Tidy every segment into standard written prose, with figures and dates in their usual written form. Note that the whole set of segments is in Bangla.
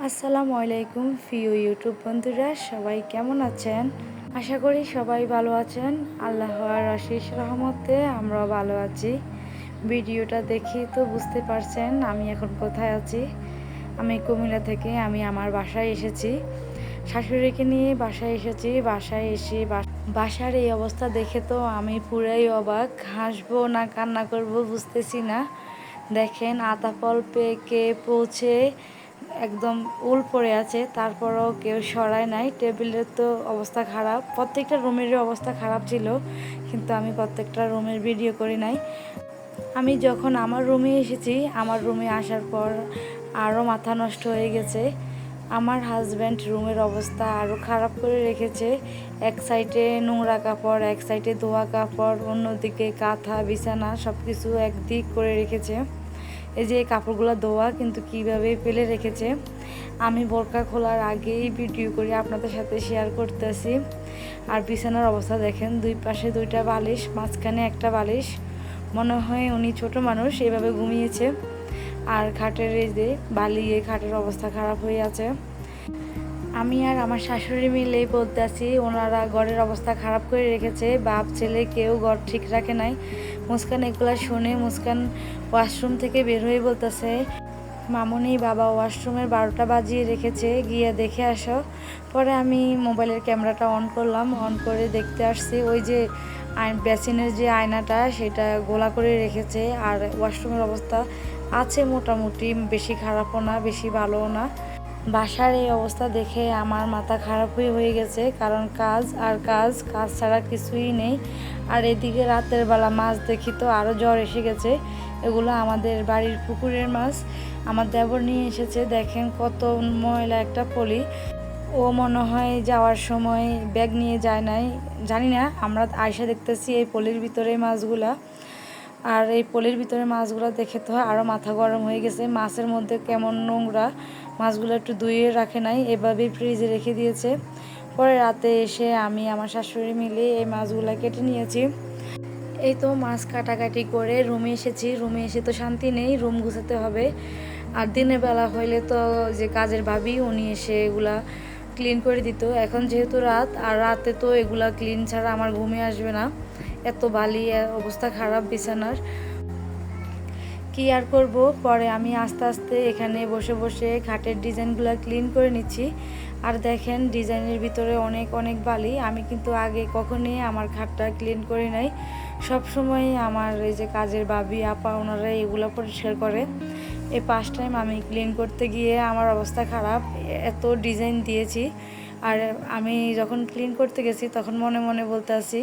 আসসালামু আলাইকুম প্রিয় ইউটিউব বন্ধুরা, সবাই কেমন আছেন? আশা করি সবাই ভালো আছেন। আল্লাহর অশেষ রহমতে আমরাও ভালো আছি। ভিডিওটা দেখি তো বুঝতে পারছেন আমি এখন কোথায় আছি। আমি কুমিল্লা থেকে আমার বাসায় এসেছি। শাশুড়িকে নিয়ে বাসায় এসেছি। বাসায় এসে বাসার এই অবস্থা দেখে তো আমি পুরাই অবাক। হাসবো না কান্না করব বুঝতেছি না। দেখেন আতা ফল পেকে পৌঁছে একদম উল পড়ে আছে, তারপরও কেউ সরায় নাই। টেবিলের তো অবস্থা খারাপ, প্রত্যেকটা রুমেরই অবস্থা খারাপ ছিল, কিন্তু আমি প্রত্যেকটা রুমের ভিডিও করি নাই। আমি যখন আমার রুমে এসেছি, আমার রুমে আসার পর আরও মাথা নষ্ট হয়ে গেছে। আমার হাজব্যান্ড রুমের অবস্থা আরও খারাপ করে রেখেছে। এক সাইডে নোংরা কাপড়, এক সাইডে ধোয়া কাপড়, অন্যদিকে কাঁথা বিছানা সব কিছু একদিক করে রেখেছে। এই যে কাপড়গুলো ধোয়া, কিন্তু কিভাবে ফেলে রেখেছে। আমি বোরকা খোলার আগেই ভিডিও করে আপনাদের সাথে শেয়ার করতেছি। আর বিছানার অবস্থা দেখেন, দুই পাশে দুইটা বালিশ, মাঝখানে একটা বালিশ। মনে হয় উনি ছোট মানুষ, এইভাবে ঘুমিয়েছে। আর খাটের এই যে বালিয়ে খাটের অবস্থা খারাপ হয়ে আছে। আমি আর আমার শাশুড়ি মিলেই বলতে আছি, ওনারা ঘরের অবস্থা খারাপ করে রেখেছে। বাপ ছেলে কেউ ঘর ঠিক রাখে নাই। মুস্কান এগুলা শুনে মুস্কান ওয়াশরুম থেকে বের হয়ে বলতেছে, মামুনি বাবা ওয়াশরুমের 12টা বাজিয়ে রেখেছে, গিয়ে দেখে আসো। পরে আমি মোবাইলের ক্যামেরাটা অন করলাম, অন করে দেখতে আসছি ওই যে বেসিনের যে আয়নাটা সেটা গোলা করে রেখেছে। আর ওয়াশরুমের অবস্থা আছে মোটামুটি, বেশি খারাপও না বেশি ভালোও না। বাসার এই অবস্থা দেখে আমার মাথা খারাপ হয়ে গেছে, কারণ কাজ আর কাজ, কাজ ছাড়া কিছুই নেই। আর এদিকে রাতের বেলা মাছ দেখি তো আরও জ্বর এসে গেছে। এগুলো আমাদের বাড়ির পুকুরের মাছ, আমার দেবর নিয়ে এসেছে। দেখেন কত ময়লা একটা পলি। ও মনে হয় যাওয়ার সময় ব্যাগ নিয়ে যায় নাই, জানি না। আমরা আয়সা দেখতেছি এই পলির ভিতরে মাছগুলা। আর এই পলির ভিতরে মাছগুলো দেখে তো আরও মাথা গরম হয়ে গেছে। মাছের মধ্যে কেমন নোংরা, মাছগুলো একটু ধুয়ে রাখে নাই, এভাবেই ফ্রিজে রেখে দিয়েছে। পরে রাতে এসে আমি আমার শাশুড়ি মিলে এই মাছগুলো কেটে নিয়েছি। এই তো মাছ কাটাকাটি করে রুমে এসেছি। রুমে এসে তো শান্তি নেই, রুম গুছাতে হবে। আর দিনের বেলা হইলে তো যে কাজের ভাবি উনি এসে এগুলা ক্লিন করে দিত। এখন যেহেতু রাত, আর রাতে তো এগুলা ক্লিন ছাড়া আমার ঘুমে আসবে না, এত বালি, অবস্থা খারাপ বিছানার। কি আর করব। পরে আমি আস্তে আস্তে এখানে বসে বসে খাটের ডিজাইনগুলো ক্লিন করে নিচ্ছি। আর দেখেন ডিজাইনের ভিতরে অনেক অনেক বালি। আমি কিন্তু আগে কখনোই আমার খাটটা ক্লিন করি নাই। সব সময় আমার এই যে কাজের ভাবি আপা ওনারা এগুলো পরিষ্কার করে। এই ফার্স্ট টাইম আমি ক্লিন করতে গিয়ে আমার অবস্থা খারাপ, এত ডিজাইন দিয়েছি। আর আমি যখন ক্লিন করতে গেছি তখন মনে মনে বলতে আছি,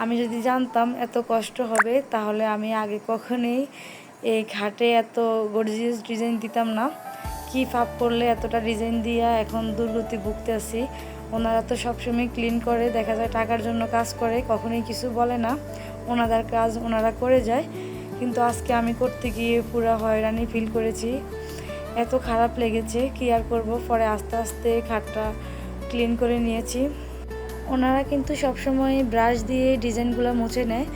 আমি যদি জানতাম এত কষ্ট হবে তাহলে আমি আগে কখনোই এই ঘাটে এত গর্জিয়াস ডিজাইন দিতাম না। কি ফাপ করলে এতটা ডিজাইন দিয়া এখন দুর্গতি ভুগতে আছি। ওনারা তো সবসময় ক্লিন করে, দেখা যায় টাকার জন্য কাজ করে, কখনোই কিছু বলে না। ওনাদের কাজ ওনারা করে যায়, কিন্তু আজকে আমি করতে গিয়ে পুরো হয়রানি ফিল করেছি। এত খারাপ লেগেছে, কি আর করব। পরে আস্তে আস্তে খাটটা ক্লিন করে নিয়েছি। ওনারা কিন্তু সবসময় ব্রাশ দিয়ে ডিজাইনগুলো মুছে নেয়।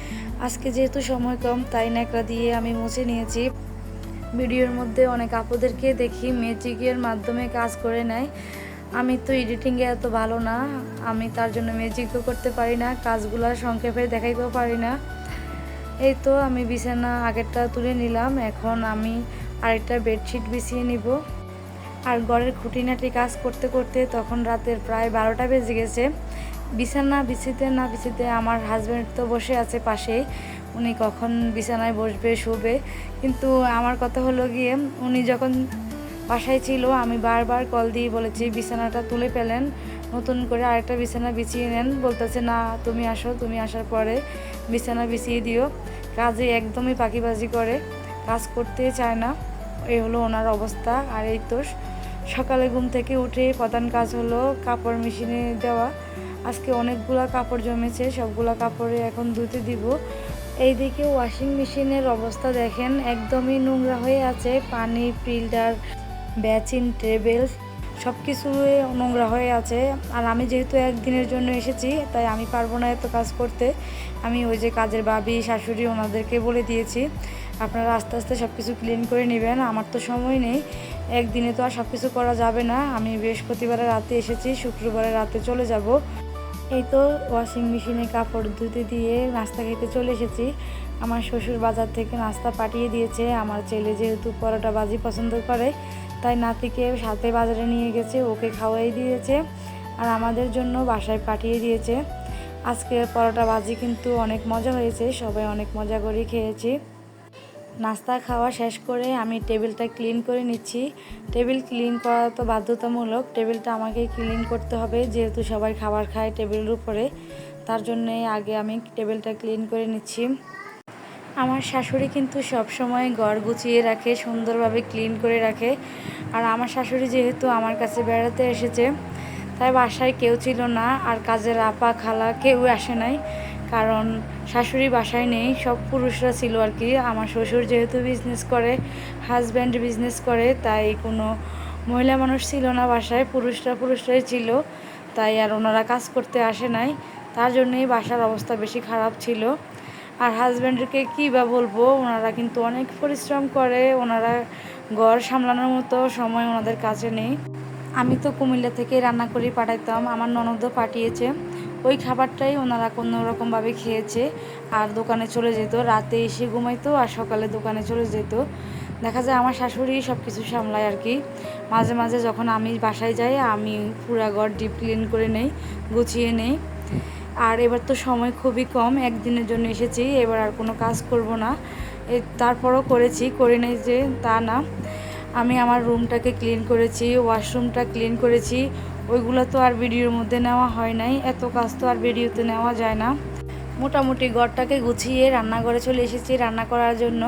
আজকে যেহেতু সময় কম, তাই ন্যাকড়া দিয়ে আমি মুছে নিয়েছি। ভিডিওর মধ্যে অনেক আপুদেরকে দেখি ম্যাজিকের মাধ্যমে কাজ করে নেয়। আমি তো এডিটিংয়ে এত ভালো না, আমি তার জন্য ম্যাজিকও করতে পারি না, কাজগুলো সংক্ষেপে দেখাইতেও পারি না। এই তো আমি বিছানা আগেরটা তুলে নিলাম, এখন আমি আরেকটা বেডশিট বিছিয়ে নিব। আর ঘরের খুঁটিনাটি কাজ করতে করতে তখন রাতের প্রায় 12টা বেজে গেছে। বিছানা না বিছিতে আমার হাজব্যান্ড তো বসে আছে পাশেই, উনি কখন বিছানায় বসবে শুবে। কিন্তু আমার কথা হলো গিয়ে, উনি যখন বাসায় ছিল আমি বারবার কল দিয়ে বলেছি বিছানাটা তুলে ফেলেন, নতুন করে আরেকটা বিছানা বিছিয়ে নেন। বলতেছে না তুমি আসো, তুমি আসার পরে বিছানা বিছিয়ে দিও। কাজে একদমই পাকিবাজি করে, কাজ করতে চায় না। এই হলো ওনার অবস্থা। আর এই তো সকালে ঘুম থেকে উঠে প্রধান কাজ হলো কাপড় মেশিনে দেওয়া। আজকে অনেকগুলা কাপড় জমেছে, সবগুলা কাপড়ে এখন ধুতে দিব। এইদিকে ওয়াশিং মেশিনের অবস্থা দেখেন, একদমই নোংরা হয়ে আছে। পানি, ফিল্টার, বেসিন, টেবিল সব কিছুই নোংরা হয়ে আছে। আর আমি যেহেতু একদিনের জন্য এসেছি, তাই আমি পারবো না এত কাজ করতে। আমি ওই যে কাজের ভাবি শাশুড়ি ওনাদেরকে বলে দিয়েছি, আপনারা আস্তে আস্তে সব কিছু ক্লিন করে নেবেন, আমার তো সময় নেই। একদিনে তো আর সব কিছু করা যাবে না। আমি বৃহস্পতিবারের রাতে এসেছি, শুক্রবারের রাতে চলে যাব। এই তো ওয়াশিং মেশিনে কাপড় ধুতে দিয়ে নাস্তা খেতে চলে এসেছি। আমার শ্বশুর বাজার থেকে নাস্তা পাঠিয়ে দিয়েছে। আমার ছেলে যেহেতু পরোটা ভাজি পছন্দ করে, তাই নাতিকে সাথে বাজারে নিয়ে গেছে, ওকে খাওয়াই দিয়েছে আর আমাদের জন্য বাসায় পাঠিয়ে দিয়েছে। আজকে পরোটা ভাজি কিন্তু অনেক মজা হয়েছে, সবাই অনেক মজা করে খেয়েছি। নাস্তা খাওয়া শেষ করে আমি টেবিলটা ক্লিন করে নিচ্ছি। টেবিল ক্লিন করা তো বাধ্যতামূলক, টেবিলটা আমাকে ক্লিন করতে হবে, যেহেতু সবাই খাবার খায় টেবিলের উপরে, তার জন্যে আগে আমি টেবিলটা ক্লিন করে নিচ্ছি। আমার শাশুড়ি কিন্তু সব সময় ঘর গুছিয়ে রাখে, সুন্দরভাবে ক্লিন করে রাখে। আর আমার শাশুড়ি যেহেতু আমার কাছে বেড়াতে এসেছে, তাই বাসায় কেউ ছিল না, আর কাজের আপা খালা কেউ আসে নাই, কারণ শাশুড়ি বাসায় নেই, সব পুরুষরা ছিল আর কি। আমার শ্বশুর যেহেতু বিজনেস করে, হাজব্যান্ড বিজনেস করে, তাই কোনো মহিলা মানুষ ছিল না বাসায়, পুরুষরাই ছিল, তাই আর ওনারা কাজ করতে আসে নাই। তার জন্যই বাসার অবস্থা বেশি খারাপ ছিল। আর হাজব্যান্ডকে কী বা বলবো, ওনারা কিন্তু অনেক পরিশ্রম করে, ওনারা ঘর সামলানোর মতো সময় ওনাদের কাছে নেই। আমি তো কুমিল্লা থেকে রান্না করে পাঠাইতাম, আমার ননদও পাঠিয়েছে, ওই খাবারটাই ওনারা কোনো রকমভাবে খেয়েছে আর দোকানে চলে যেত, রাতে এসে ঘুমাইতো আর সকালে দোকানে চলে যেত। দেখা যায় আমার শাশুড়ি সব কিছু সামলায় আর কি। মাঝে মাঝে যখন আমি বাসায় যাই, আমি পুরা ঘর ডিপ ক্লিন করে নেই, গুছিয়ে নেই। আর এবার তো সময় খুবই কম, একদিনের জন্য এসেছি, এবার আর কোনো কাজ করব না। তারপরও করে নেই যে তা না, আমি আমার রুমটাকে ক্লিন করেছি, ওয়াশরুমটা ক্লিন করেছি, ওইগুলো তো আর ভিডিওর মধ্যে নেওয়া হয় নাই, এত কাজ তো আর ভিডিওতে নেওয়া যায় না। মোটামুটি ঘরটাকে গুছিয়ে রান্নাঘরে চলে এসেছি রান্না করার জন্য।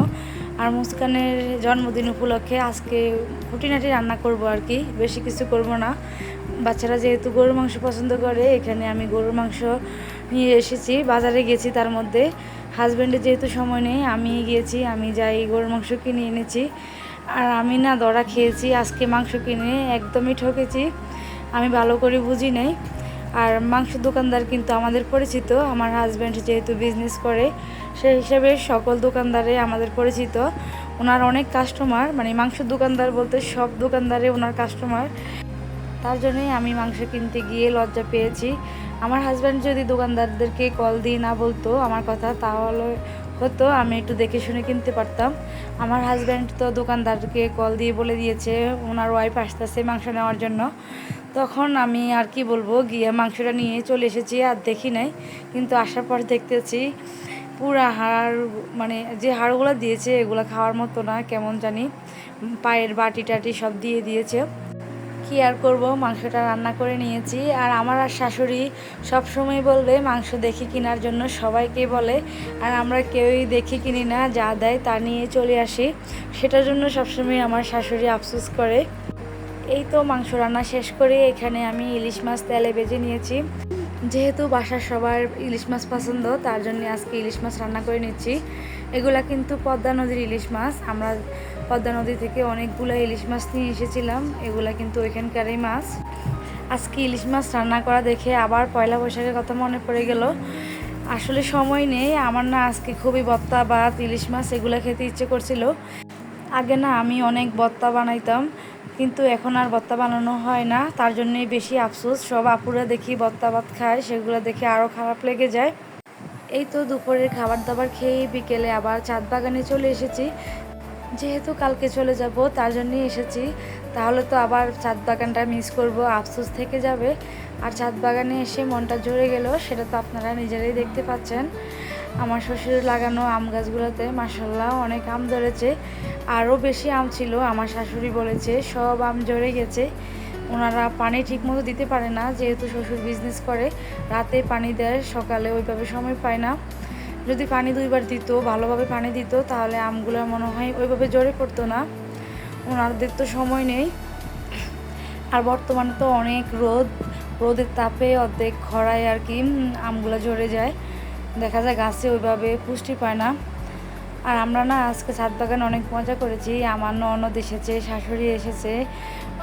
আর মুস্কানের জন্মদিন উপলক্ষে আজকে খুঁটিনাটি রান্না করব আর কি, বেশি কিছু করব না। বাচ্চারা যেহেতু গরুর মাংস পছন্দ করে, এখানে আমি গরুর মাংস নিয়ে এসেছি, বাজারে গেছি, তার মধ্যে হাজব্যান্ডের যেহেতু সময় নেই, আমি গিয়েছি, আমি যাই গরুর মাংস কিনে এনেছি। আর আমি না দরা খেয়েছি আজকে মাংস কিনে, একদমই ঠকেছি, আমি ভালো করে বুঝি নাই। আর মাংস দোকানদার কিন্তু আমাদের পরিচিত, আমার হাজব্যান্ড যেহেতু বিজনেস করে, সেই হিসাবে সকল দোকানদারে আমাদের পরিচিত। ওনার অনেক কাস্টমার, মানে মাংস দোকানদার বলতে সব দোকানদারে ওনার কাস্টমার, তার জন্যই আমি মাংস কিনতে গিয়ে লজ্জা পেয়েছি। আমার হাজব্যান্ড যদি দোকানদারদেরকে কল দিয়ে না বলতো আমার কথা, তাহলে হতো আমি একটু দেখে শুনে কিনতে পারতাম। আমার হাজব্যান্ড তো দোকানদারকে কল দিয়ে বলে দিয়েছে ওনার ওয়াইফ আসতেছে মাংস নেওয়ার জন্য। তখন আমি আর কি বলবো, গিয়ে মাংসটা নিয়ে চলে এসেছি, আর দেখি নাই, কিন্তু আসার পর দেখতেছি পুরা হাড়, মানে যে হাড়গুলো দিয়েছে এগুলো খাওয়ার মতো না, কেমন জানি, পায়ের বাটি টাটি সব দিয়ে দিয়েছে। কি আর করব, মাংসটা রান্না করে নিয়েছি। আর আমার আর শাশুড়ি সবসময় বলবে মাংস দেখে কেনার জন্য, সবাইকে বলে, আর আমরা কেউই দেখে কিনি না, যা দেয় তা নিয়ে চলে আসি, সেটার জন্য সবসময় আমার শাশুড়ি আফসোস করে। এই তো মাংস রান্না শেষ করে এখানে আমি ইলিশ মাছ তেলে ভেজে নিয়েছি, যেহেতু বাসার সবার ইলিশ মাছ পছন্দ, তার জন্য আজকে ইলিশ মাছ রান্না করে নিচ্ছি। এগুলা কিন্তু পদ্মা নদীর ইলিশ মাছ, আমরা পদ্মা নদী থেকে অনেকগুলো ইলিশ মাছ নিয়ে এসেছিলাম, এগুলা কিন্তু ওইখানকারই মাছ। আজকে ইলিশ মাছ রান্না করা দেখে আবার পয়লা বৈশাখের কথা মনে পড়ে গেল। আসলে সময় নেই আমার, না আজকে খুবই ভর্তা ভাত ইলিশ মাছ এগুলো খেতে ইচ্ছে করছিল। আগে না আমি অনেক ভর্তা বানাইতাম, কিন্তু এখন আর ভর্তা বানানো হয় না, তার জন্যই বেশি আফসোস। সব আপুরা দেখি ভর্তা ভাত খায়, সেগুলো দেখে আরও খারাপ লেগে যায়। এই তো দুপুরের খাবার দাবার খেয়ে বিকেলে আবার ছাদ বাগানে চলে এসেছি, যেহেতু কালকে চলে যাব তার জন্যই এসেছি, তাহলে তো আবার ছাদ বাগানটা মিস করব, আফসোস থেকে যাবে। আর ছাদ বাগানে এসে মনটা জুড়ে গেল, সেটা তো আপনারা নিজেরাই দেখতে পাচ্ছেন। আমার শ্বশুর লাগানো আম গাছগুলোতে মাশাআল্লাহ অনেক আম ধরেছে, আরও বেশি আম ছিল, আমার শাশুড়ি বলেছে সব আম ঝরে গেছে। ওনারা পানি ঠিকমতো দিতে পারে না, যেহেতু শ্বশুর বিজনেস করে, রাতে পানি দেয়, সকালে ওইভাবে সময় পায় না। যদি পানি 2বার দিত, ভালোভাবে পানি দিত, তাহলে আমগুলো মনে হয় ওইভাবে ঝরে পড়তো না, ওনাদের তো সময় নেই। আর বর্তমানে তো অনেক রোদের তাপে অর্ধেক খরায় আর কি আমগুলো ঝরে যায়, দেখা যায় গাছে ওইভাবে পুষ্টি পায় না। আর আমরা না আজকে ছাদ বাগানে অনেক মজা করেছি, আমার ননদ এসেছে, শাশুড়ি এসেছে,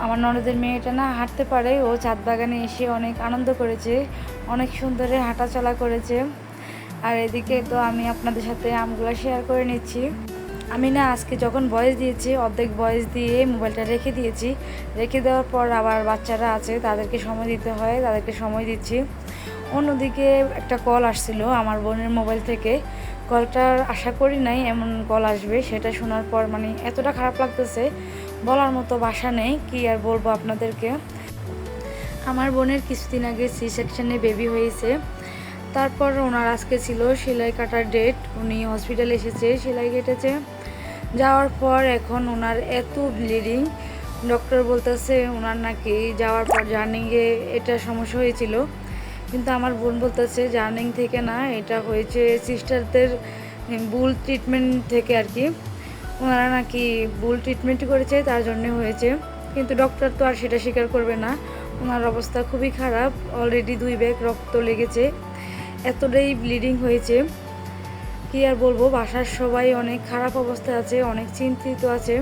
আমার ননদের মেয়েটা না হাঁটতে পারে, ও ছাদ বাগানে এসে অনেক আনন্দ করেছে, অনেক সুন্দরে হাঁটাচলা করেছে। আর এদিকে তো আমি আপনাদের সাথে আমগুলো শেয়ার করে নিচ্ছি। আমি না আজকে যখন ভয়েস দিয়েছি অর্ধেক ভয়েস দিয়ে মোবাইলটা রেখে দিয়েছি। রেখে দেওয়ার পর আবার বাচ্চারা আছে, তাদেরকে সময় দিতে হয়, তাদেরকে সময় দিচ্ছি। অন্যদিকে একটা কল আসছিল আমার বোনের মোবাইল থেকে। কলটার আশা করি নাই এমন কল আসবে। সেটা শোনার পর মানে এতটা খারাপ লাগতেছে, বলার মতো ভাষা নেই। কি আর বলবো আপনাদেরকে। আমার বোনের কিছুদিন আগে সি সেকশনে বেবি হয়েছে। তারপর ওনার আজকে ছিল সেলাই কাটার ডেট। উনি হসপিটালে এসেছে, সেলাই কেটেছে। যাওয়ার পর এখন ওনার এত ব্লিডিং, ডক্টর বলতেছে ওনার নাকি যাওয়ার পর জার্নিংয়ে এটা সমস্যা হয়েছিল। কিন্তু আমার বোন বলতেছে জার্নিং থেকে না, এটা হয়েছে সিস্টারদের ভুল ট্রিটমেন্ট থেকে আর কি। ওনারা নাকি ভুল ট্রিটমেন্ট করেছে, তার জন্য হয়েছে। কিন্তু ডক্টর তো আর সেটা স্বীকার করবে না। ওনার অবস্থা খুবই খারাপ, অলরেডি 2 ব্যাগ রক্ত লেগেছে, এতটাই ব্লিডিং হয়েছে। কি আর বলবো, বাসার সবাই অনেক খারাপ অবস্থায় আছে, অনেক চিন্তিত আছে।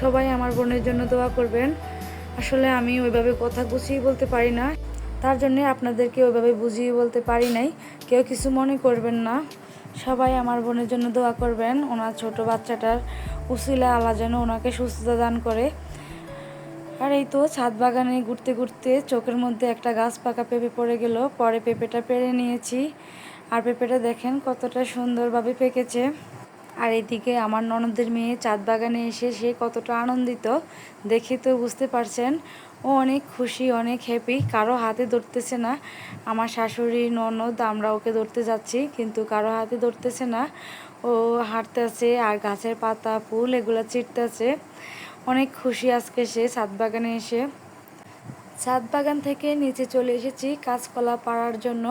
সবাই আমার বোনের জন্য দোয়া করবেন। আসলে আমি ওইভাবে কথা গুছিয়ে বলতে পারি না, তার জন্যে আপনাদেরকে ওইভাবে বুঝিয়ে বলতে পারি নাই। কেউ কিছু মনে করবেন না। সবাই আমার বোনের জন্য দোয়া করবেন। ওনার ছোট বাচ্চাটার উসিলা আল্লাহ যেন ওনাকে সুস্থতা দান করে। আর এই তো ছাদ বাগানে ঘুরতে ঘুরতে চোখের মধ্যে একটা গাছ পাকা পেঁপে পড়ে গেল। পরে পেঁপেটা পেড়ে নিয়েছি। আর পেঁপেটা দেখেন কতটা সুন্দরভাবে পেকেছে। আর এদিকে আমার ননদের মেয়ে ছাদ বাগানে এসে সে কতটা আনন্দিত দেখে তো বুঝতে পারছেন। ও অনেক খুশি, অনেক হ্যাপি। কারো হাতে ধরতেছে না। আমার শাশুড়ি ননদ আমরা ওকে ধরতে যাচ্ছি, কিন্তু কারো হাতে ধরতেছে না। ও হাঁটতেছে আর গাছের পাতা ফুল এগুলো ছিঁড়তেছে। অনেক খুশি আজকে সে ছাদ বাগানে এসে। ছাদ বাগান থেকে নিচে চলে এসেছি কাঁচকলা পাড়ার জন্য।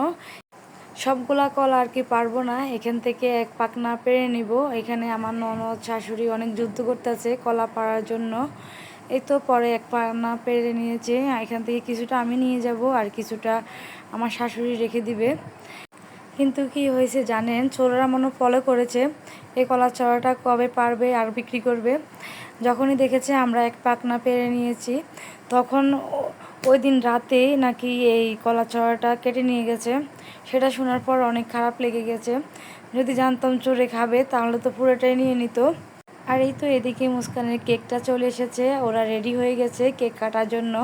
সবগুলা কলা আর কি পারবো না, এখান থেকে এক পাকনা পেরে নিব। এখানে আমার ননদ শাশুড়ি অনেক যুদ্ধ করতেছে কলা পাড়ার জন্য। এই তো পরে এক পাকনা পেরে নিয়েছে। এখান থেকে কিছুটা আমি নিয়ে যাব আর কিছুটা আমার শাশুড়ি রেখে দিবে। কিন্তু কি হয়েছে জানেন, ছোটরা মনে ফলো করেছে এই কলার চারাটা কবে পারবে আর বিক্রি করবে। যখনই দেখেছে আমরা এক পাকনা পেরে নিয়েছি, তখন ওই দিন রাতেই নাকি এই কলার চারাটা কেটে নিয়ে গেছে। সেটা শোনার পর অনেক খারাপ লেগে গেছে। যদি জানতাম চোরে খাবে তাহলে তো পুরোটাই নিয়ে নিত। আর এই তো এদিকে মুস্কানের কেকটা চলে এসেছে, ওরা রেডি হয়ে গেছে কেক কাটার জন্য।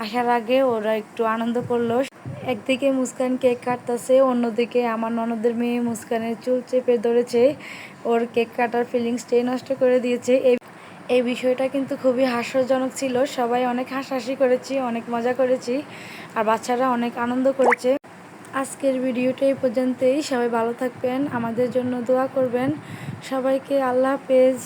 আসার আগে ওরা একটু আনন্দ করলো। একদিকে মুস্কান কেক কাটতেছে, অন্যদিকে আমার ননদের মেয়ে মুস্কানের চুল চেপে ধরেছে, ওর কেক কাটার ফিলিংসটাই নষ্ট করে দিয়েছে। এই বিষয়টা কিন্তু খুবই হাস্যজনক ছিল। সবাই অনেক হাসাহাসি করেছি, অনেক মজা করেছি, আর বাচ্চারা অনেক আনন্দ করেছে। আজকের ভিডিওটা এই পর্যন্তই। সবাই ভালো থাকবেন, আমাদের জন্য দোয়া করবেন। সবাইকে আল্লাহ হাফেজ।